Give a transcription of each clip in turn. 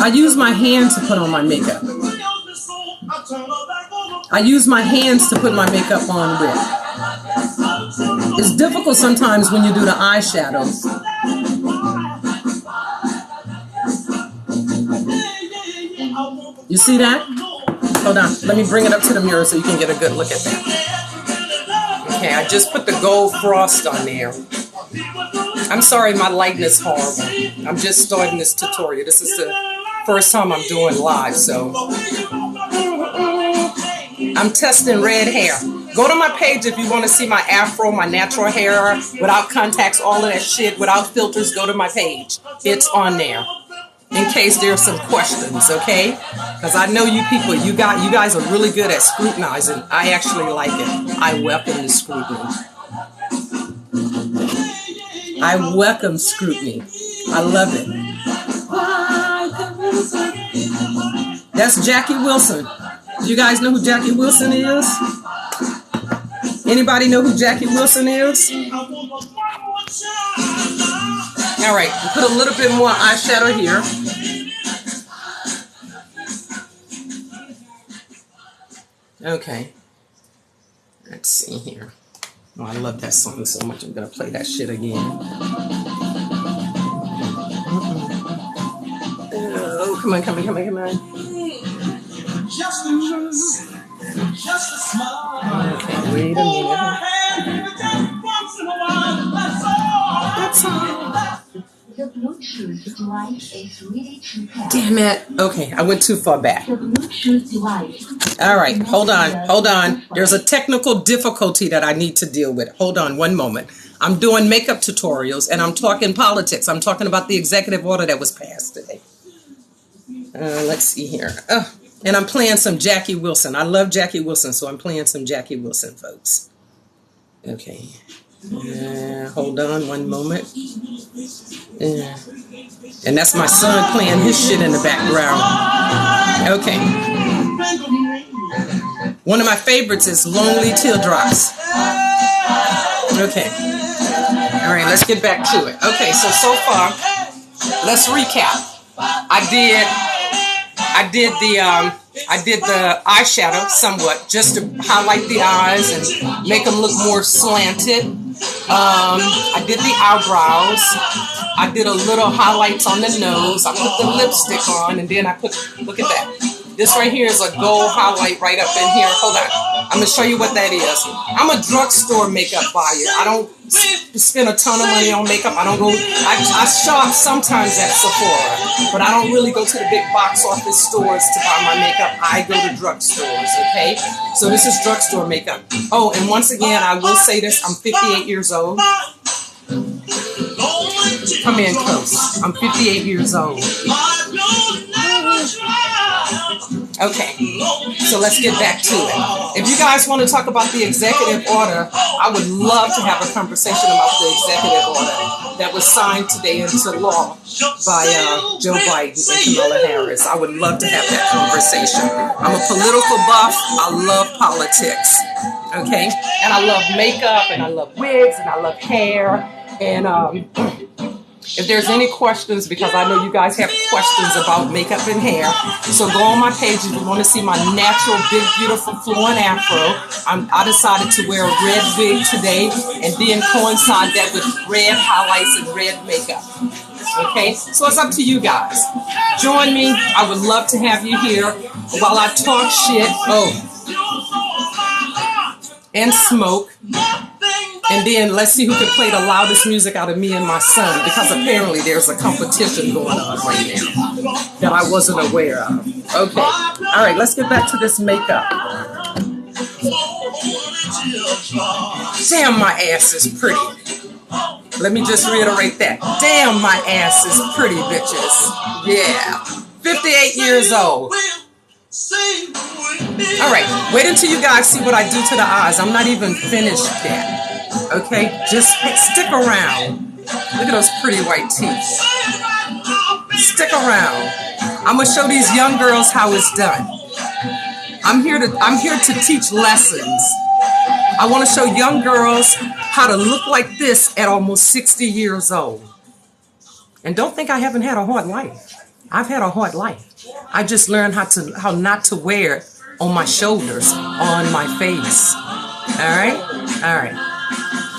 I use my hands to put on my makeup. I use my hands to put my makeup on with. It's difficult sometimes when you do the eyeshadow. You see that? Hold on. Let me bring it up to the mirror so you can get a good look at that. Okay, I just put the gold frost on there. I'm sorry my lighting is horrible. I'm just starting this tutorial. This is the first time I'm doing live, so I'm testing red hair. Go to my page if you want to see my afro, my natural hair, without contacts, all of that shit, without filters. Go to my page. It's on there. In case there's some questions, okay? Because I know you people, you guys are really good at scrutinizing. I actually like it. I welcome the scrutiny. I welcome scrutiny. I love it. That's Jackie Wilson. You guys know who Jackie Wilson is? Anybody know who Jackie Wilson is? All right, put a little bit more eyeshadow here. Okay. Let's see here. Oh, I love that song so much. I'm going to play that shit again. Oh, come on, come on, come on, come on. Okay, wait a minute. That's all. The Bluetooth device is ready to pair. Damn it. Okay, I went too far back. The Bluetooth device. All right, hold on. There's a technical difficulty that I need to deal with. Hold on one moment. I'm doing makeup tutorials and I'm talking politics. I'm talking about the executive order that was passed today. Let's see here. And I'm playing some Jackie Wilson. I love Jackie Wilson, so I'm playing some Jackie Wilson, folks. Okay. Hold on one moment. And that's my son playing his shit in the background. Okay. One of my favorites is Lonely Teardrops. Okay. All right, let's get back to it. Okay, so far, let's recap. I did the eyeshadow somewhat just to highlight the eyes and make them look more slanted. I did the eyebrows. I did a little highlights on the nose. I put the lipstick on, and then I put, look at that. This right here is a gold highlight right up in here. Hold on. I'm going to show you what that is. I'm a drugstore makeup buyer. I don't spend a ton of money on makeup. I don't go, I shop sometimes at Sephora, but I don't really go to the big box office stores to buy my makeup. I go to drugstores, okay? So this is drugstore makeup. Oh, and once again, I will say this. I'm 58 years old. Come in close. I'm 58 years old. Okay, so let's get back to it. If you guys want to talk about the executive order, I would love to have a conversation about the executive order that was signed today into law by Joe Biden and Kamala Harris. I would love to have that conversation. I'm a political buff. I love politics, okay? And I love makeup, and I love wigs, and I love hair, and if there's any questions, because I know you guys have questions about makeup and hair, so go on my page if you want to see my natural, big, beautiful, flowing afro. I decided to wear a red wig today and then coincide that with red highlights and red makeup. Okay, so it's up to you guys. Join me. I would love to have you here while I talk shit. And smoke. And then let's see who can play the loudest music out of me and my son, because apparently there's a competition going on right now that I wasn't aware of. Okay. All right, let's get back to this makeup. Damn, my ass is pretty. Let me just reiterate that. Damn, my ass is pretty, bitches. Yeah. 58 years old. All right, wait until you guys see what I do to the eyes. I'm not even finished yet. Okay, just stick around. Look at those pretty white teeth. Stick around. I'm gonna show these young girls how it's done. I'm here to teach lessons. I want to show young girls how to look like this at almost 60 years old. And don't think I haven't had a hard life. I've had a hard life. I just learned how not to wear it on my shoulders, on my face. All right? All right.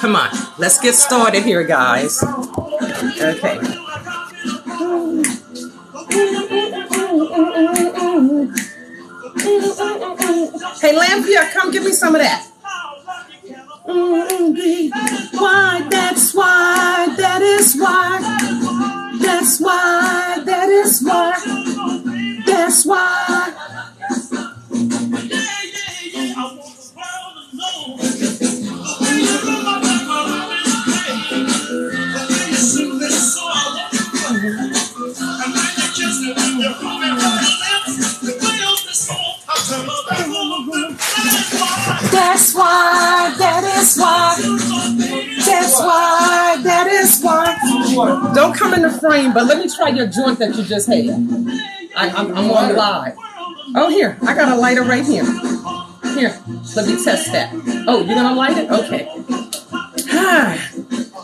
Come on. Let's get started here, guys. Okay. Hey, Lampia, come give me some of that. Why, that's why, that is why. That's why, that is why. That's why. That's why, that is why. That's why, that is why. Don't come in the frame, but let me try your joint that you just had. I'm on live. Oh, here, I got a lighter right here. Here, let me test that. Oh, you're gonna light it? Okay.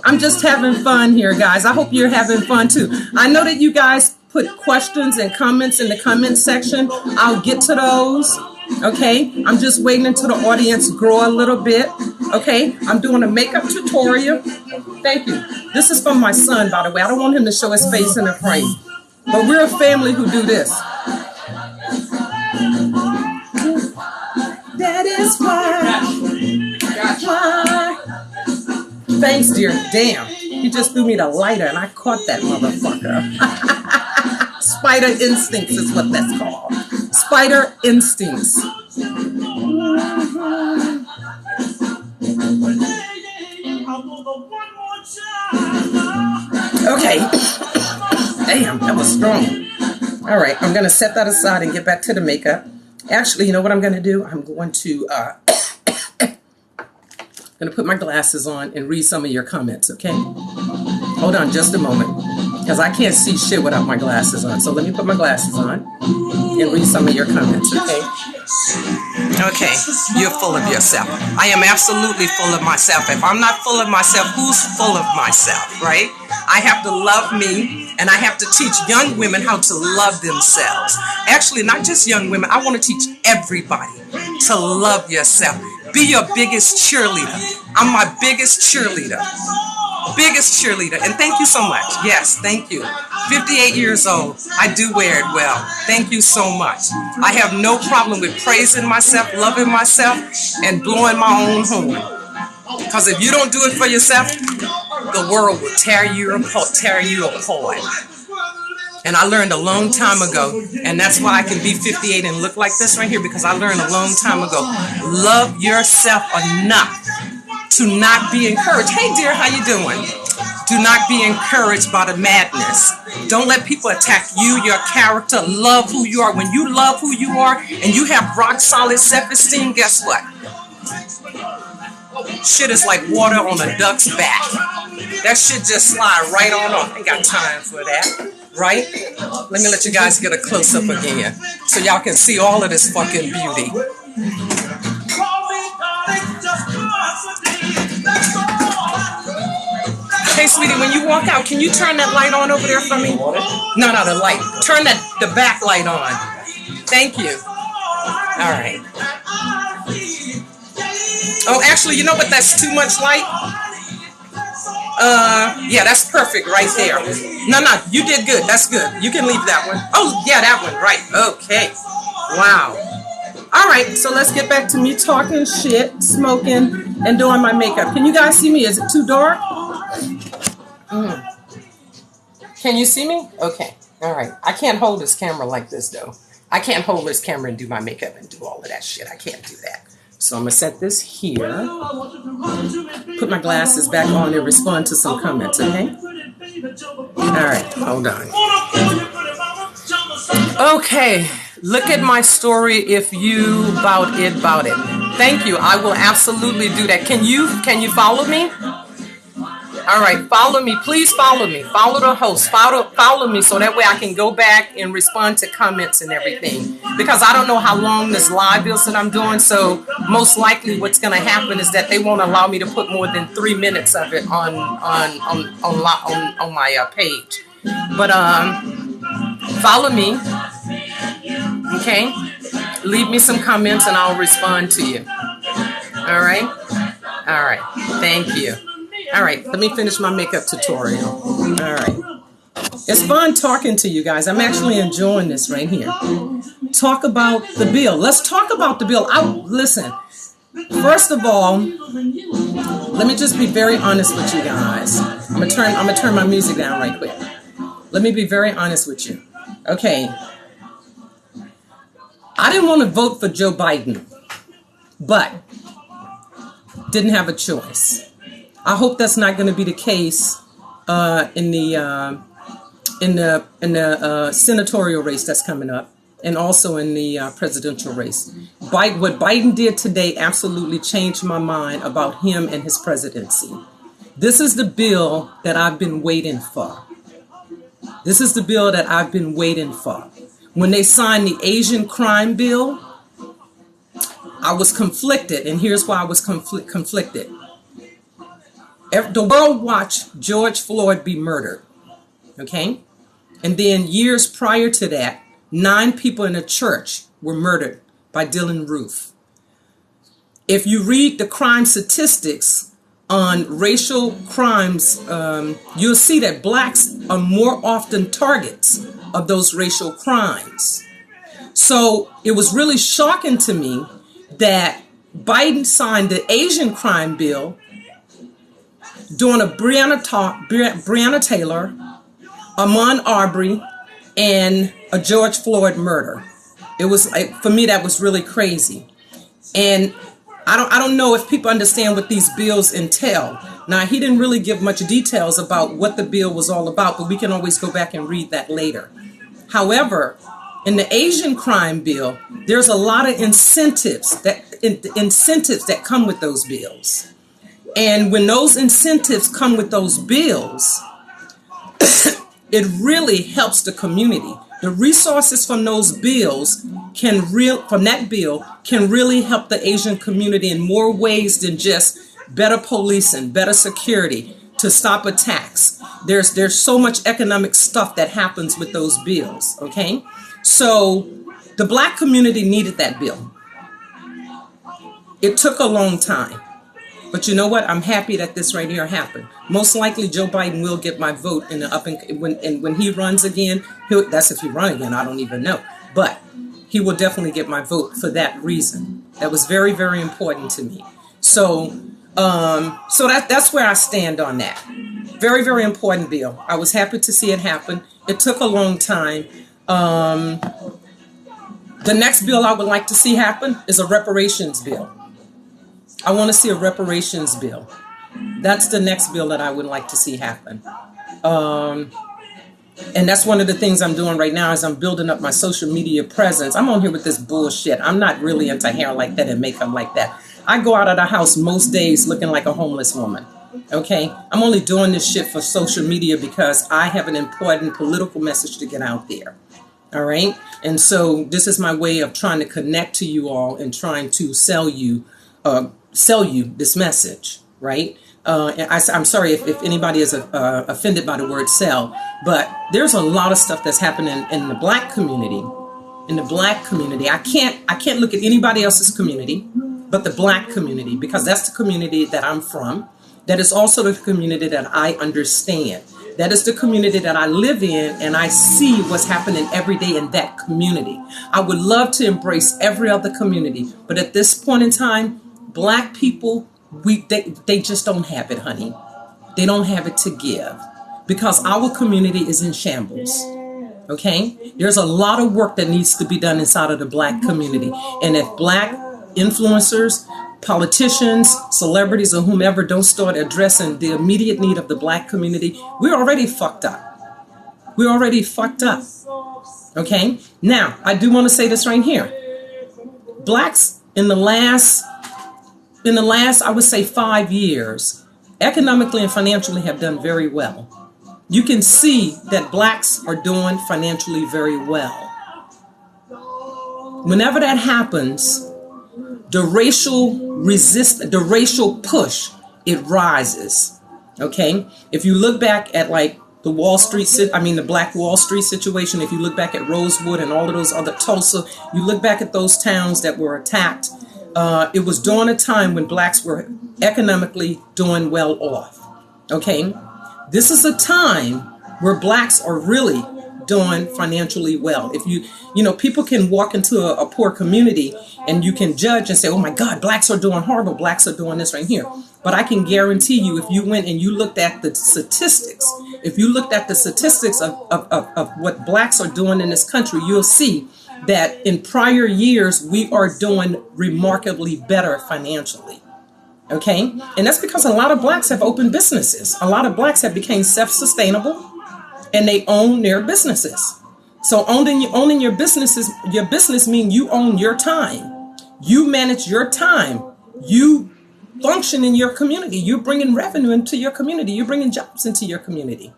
I'm just having fun here, guys. I hope you're having fun too. I know that you guys put questions and comments in the comment section. I'll get to those. Okay, I'm just waiting until the audience grow a little bit. Okay, I'm doing a makeup tutorial. Thank you. This is from my son, by the way. I don't want him to show his face in the frame. But we're a family who do this. That is why. Why. Thanks, dear. Damn, he just threw me the lighter and I caught that motherfucker. Spider instincts is what that's called. Spider instincts. Okay. Damn, that was strong. All right, I'm going to set that aside and get back to the makeup. Actually, you know what I'm going to do? I'm going to put my glasses on and read some of your comments, okay? Hold on just a moment, because I can't see shit without my glasses on. So let me put my glasses on and read some of your comments, okay? Okay, you're full of yourself. I am absolutely full of myself. If I'm not full of myself, who's full of myself, right? I have to love me, and I have to teach young women how to love themselves. Actually, not just young women. I want to teach everybody to love yourself. Be your biggest cheerleader. I'm my biggest cheerleader. Biggest cheerleader. And thank you so much. Yes, thank you. 58 years old. I do wear it well. Thank you so much. I have no problem with praising myself, loving myself, and blowing my own horn. Because if you don't do it for yourself, the world will tear you apart. And I learned a long time ago, and that's why I can be 58 and look like this right here, because I learned a long time ago. Love yourself enough to not be encouraged. Hey dear, how you doing? Do not be encouraged by the madness. Don't let people attack you, your character. Love who you are. When you love who you are and you have rock solid self-esteem, guess what? Shit is like water on a duck's back. That shit just slide right on off. Ain't got time for that, right? Let me let you guys get a close-up again so y'all can see all of this fucking beauty. Hey, sweetie, when you walk out, can you turn that light on over there for me? No, the light. Turn the back light on. Thank you. All right. Oh, actually, you know what? That's too much light. Yeah, that's perfect right there. No, you did good. That's good. You can leave that one. Oh, yeah, that one. Right. Okay. Wow. All right, so let's get back to me talking shit, smoking, and doing my makeup. Can you guys see me? Is it too dark? Can you see me? Okay. All right. I can't hold this camera like this, though. I can't hold this camera and do my makeup and do all of that shit. I can't do that. So I'm going to set this here. Put my glasses back on and respond to some comments, okay? All right. Hold on. Okay. Look at my story if you bout it. Thank you. I will absolutely do that. Can you follow me? All right, follow me. Please follow me. Follow the host. Follow me so that way I can go back and respond to comments and everything. Because I don't know how long this live is that I'm doing. So most likely what's going to happen is that they won't allow me to put more than 3 minutes of it on my page. But Follow me. Okay? Leave me some comments and I'll respond to you. All right? All right. Thank you. All right. Let me finish my makeup tutorial. All right. It's fun talking to you guys. I'm actually enjoying this right here. Talk about the bill. Let's talk about the bill. Listen. First of all, let me just be very honest with you guys. I'm gonna turn my music down right quick. Let me be very honest with you. Okay. I didn't want to vote for Joe Biden, but didn't have a choice. I hope that's not going to be the case in the senatorial race that's coming up, and also in the presidential race. What Biden did today absolutely changed my mind about him and his presidency. This is the bill that I've been waiting for. This is the bill that I've been waiting for. When they signed the Asian crime bill, I was conflicted, and here's why I was conflicted. The world watched George Floyd be murdered, okay? And then years prior to that, 9 people in a church were murdered by Dylan Roof. If you read the crime statistics on racial crimes, you'll see that blacks are more often targets of those racial crimes. So it was really shocking to me that Biden signed the Asian crime bill during a Breonna Taylor, Ahmaud Arbery, and a George Floyd murder. It was, for me, that was really crazy. And I don't know if people understand what these bills entail. Now, he didn't really give much details about what the bill was all about, but we can always go back and read that later. However, in the Asian crime bill, there's a lot of incentives that come with those bills. And when those incentives come with those bills, it really helps the community. The resources from those bills can really help the Asian community in more ways than just better policing, better security to stop attacks. There's so much economic stuff that happens with those bills, okay? So the black community needed that bill. It took a long time. But you know what? I'm happy that this right here happened. Most likely Joe Biden will get my vote in the when he runs again. That's if he runs again, I don't even know. But he will definitely get my vote for that reason. That was very, very important to me. So that's where I stand on that. Very, very important bill. I was happy to see it happen. It took a long time. The next bill I would like to see happen is a reparations bill. I want to see a reparations bill. That's the next bill that I would like to see happen. And that's one of the things I'm doing right now is I'm building up my social media presence. I'm on here with this bullshit. I'm not really into hair like that and makeup like that. I go out of the house most days looking like a homeless woman. Okay? I'm only doing this shit for social media because I have an important political message to get out there. All right? And so this is my way of trying to connect to you all and trying to sell you this message, right? I'm sorry if anybody is offended by the word sell, but there's a lot of stuff that's happening in the black community. In the black community, I can't look at anybody else's community but the black community, because that's the community that I'm from. That is also the community that I understand. That is the community that I live in, and I see what's happening every day in that community. I would love to embrace every other community, but at this point in time, black people, they just don't have it, honey. They don't have it to give because our community is in shambles. Okay? There's a lot of work that needs to be done inside of the black community. And if black influencers, politicians, celebrities, or whomever don't start addressing the immediate need of the black community, we're already fucked up. We're already fucked up. Okay? Now, I do want to say this right here. Blacks in the last, I would say 5 years, economically and financially have done very well. You can see that blacks are doing financially very well. Whenever that happens, the racial push, it rises. Okay? If you look back at like The the Black Wall Street situation, if you look back at Rosewood and all of those other Tulsa, you look back at those towns that were attacked, it was during a time when blacks were economically doing well off. Okay? This is a time where blacks are really doing financially well. If people can walk into a poor community and you can judge and say, oh my God, blacks are doing horrible, blacks are doing this right here. But I can guarantee you, if you went and you looked at the statistics, of what blacks are doing in this country, you'll see that in prior years, we are doing remarkably better financially. Okay? And that's because a lot of blacks have opened businesses. A lot of blacks have become self-sustainable and they own their businesses. So owning your business means you own your time. You manage your time. You function in your community. You're bringing revenue into your community. You're bringing jobs into your community.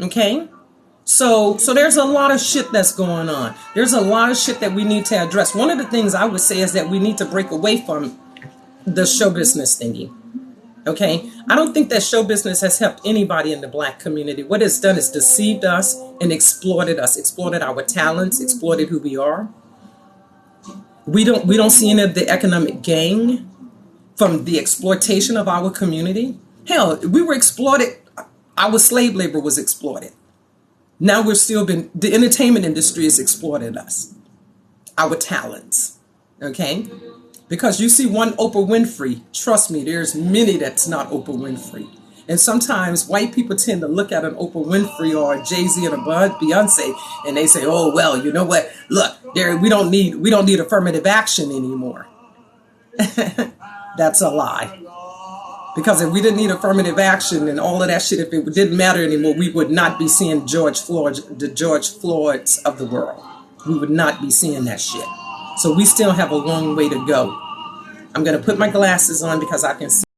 Okay? So there's a lot of shit that's going on. There's a lot of shit that we need to address. One of the things I would say is that we need to break away from the show business thingy. Okay? I don't think that show business has helped anybody in the black community. What it's done is deceived us, exploited our talents, exploited who we are. We don't see any of the economic gain from the exploitation of our community. Hell, we were exploited. Our slave labor was exploited. Now the entertainment industry has exploited us, our talents. Okay? Because you see one Oprah Winfrey, trust me, there's many that's not Oprah Winfrey. And sometimes white people tend to look at an Oprah Winfrey or a Jay-Z and a Beyonce, and they say, oh, well, you know what? Look, we don't need affirmative action anymore. That's a lie. Because if we didn't need affirmative action and all of that shit, if it didn't matter anymore, we would not be seeing the George Floyds of the world. We would not be seeing that shit. So we still have a long way to go. I'm going to put my glasses on because I can see.